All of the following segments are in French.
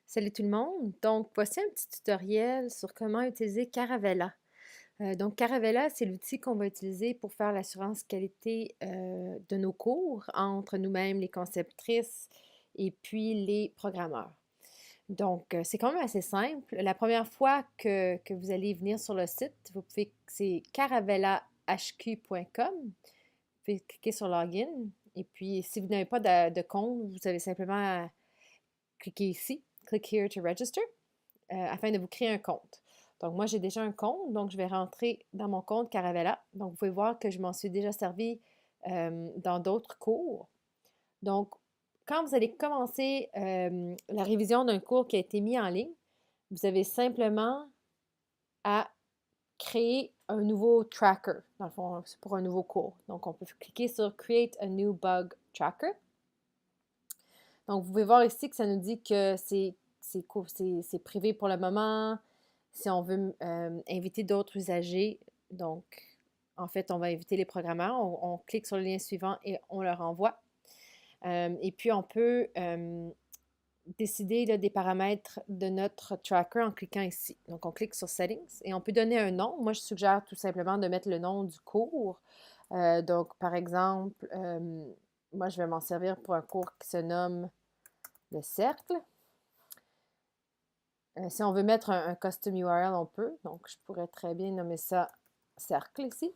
Salut tout le monde! Donc, voici un petit tutoriel sur comment utiliser Caravella. Donc, Caravella, c'est l'outil qu'on va utiliser pour faire l'assurance qualité de nos cours entre nous-mêmes, les conceptrices et puis les programmeurs. Donc, c'est quand même assez simple. La première fois que vous allez venir sur le site, c'est caravellahq.com. Vous pouvez cliquer sur Login. Et puis, si vous n'avez pas de compte, vous avez simplement à cliquer ici, Click here to register, afin de vous créer un compte. Donc, moi, j'ai déjà un compte, donc je vais rentrer dans mon compte Caravella. Donc, vous pouvez voir que je m'en suis déjà servi dans d'autres cours. Donc, quand vous allez commencer la révision d'un cours qui a été mis en ligne, vous avez simplement à créer un nouveau tracker. Dans le fond, c'est pour un nouveau cours. Donc, on peut cliquer sur Create a new bug tracker. Donc, vous pouvez voir ici que ça nous dit que c'est privé pour le moment. Si on veut inviter d'autres usagers, donc, en fait, on va inviter les programmeurs. On clique sur le lien suivant et on leur envoie. Et puis, on peut décider là, des paramètres de notre tracker en cliquant ici. Donc, on clique sur Settings et on peut donner un nom. Moi, je suggère tout simplement de mettre le nom du cours. Donc, par exemple, moi, je vais m'en servir pour un cours qui se nomme le cercle. Si on veut mettre un custom URL, on peut. Donc, je pourrais très bien nommer ça cercle ici.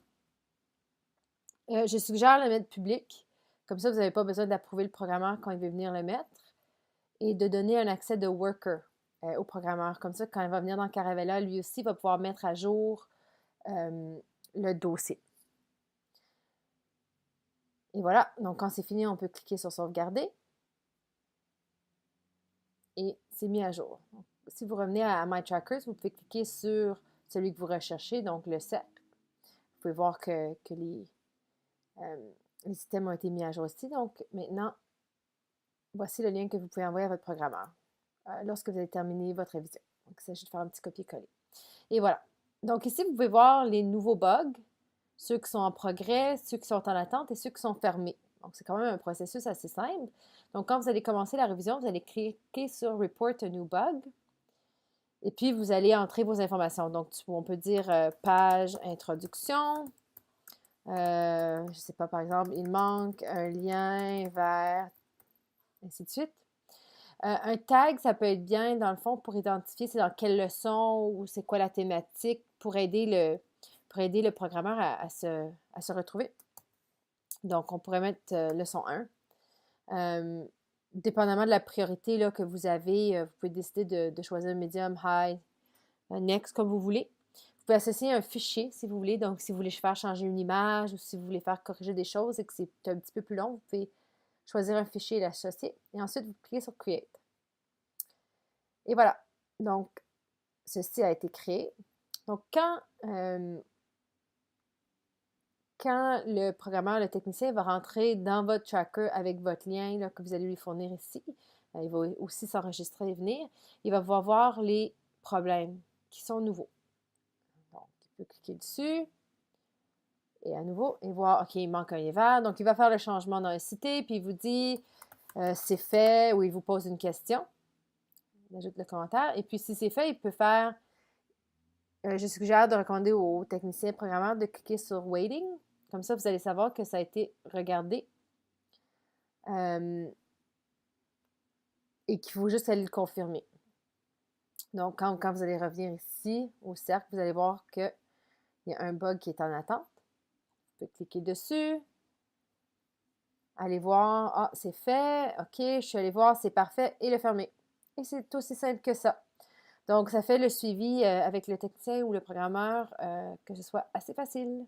Je suggère le mettre public. Comme ça, vous n'avez pas besoin d'approuver le programmeur quand il veut venir le mettre. Et de donner un accès de worker au programmeur. Comme ça, quand il va venir dans Caravella, lui aussi va pouvoir mettre à jour le dossier. Et voilà. Donc, quand c'est fini, on peut cliquer sur sauvegarder. Et c'est mis à jour. Donc, si vous revenez à My Trackers, vous pouvez cliquer sur celui que vous recherchez, donc le cercle. Vous pouvez voir que les systèmes ont été mis à jour ici. Donc, maintenant, voici le lien que vous pouvez envoyer à votre programmeur lorsque vous avez terminé votre révision. Donc, il s'agit de faire un petit copier-coller. Et voilà. Donc, ici, vous pouvez voir les nouveaux bugs, ceux qui sont en progrès, ceux qui sont en attente et ceux qui sont fermés. Donc, c'est quand même un processus assez simple. Donc, quand vous allez commencer la révision, vous allez cliquer sur Report a new bug. Et puis, vous allez entrer vos informations. Donc, on peut dire page introduction. Je ne sais pas, par exemple, il manque un lien vers, ainsi de suite. Un tag, ça peut être bien, dans le fond, pour identifier c'est dans quelle leçon ou c'est quoi la thématique pour aider le programmeur à se retrouver. Donc, on pourrait mettre leçon 1. Dépendamment de la priorité là, que vous avez, vous pouvez décider de choisir medium, high, next, comme vous voulez. Vous pouvez associer un fichier si vous voulez. Donc, si vous voulez faire changer une image ou si vous voulez faire corriger des choses et que c'est un petit peu plus long, vous pouvez choisir un fichier et l'associer. Et ensuite, vous cliquez sur Create. Et voilà. Donc, ceci a été créé. Donc, quand le programmeur, le technicien va rentrer dans votre tracker avec votre lien là, que vous allez lui fournir ici, il va aussi s'enregistrer et venir, il va pouvoir voir les problèmes qui sont nouveaux. Donc, il peut cliquer dessus et à nouveau, et voir, OK, il manque un hiver. Donc, il va faire le changement dans la cité, puis il vous dit c'est fait ou il vous pose une question. Il ajoute le commentaire. Et puis, si c'est fait, il peut faire, je suggère de recommander aux techniciens programmeurs de cliquer sur Waiting. Comme ça, vous allez savoir que ça a été regardé et qu'il faut juste aller le confirmer. Donc, quand vous allez revenir ici au cercle, vous allez voir qu'il y a un bug qui est en attente. Vous pouvez cliquer dessus. Allez voir, ah, c'est fait, OK, je suis allée voir, c'est parfait, et le fermer. Et c'est aussi simple que ça. Donc, ça fait le suivi avec le technicien ou le programmeur que ce soit assez facile.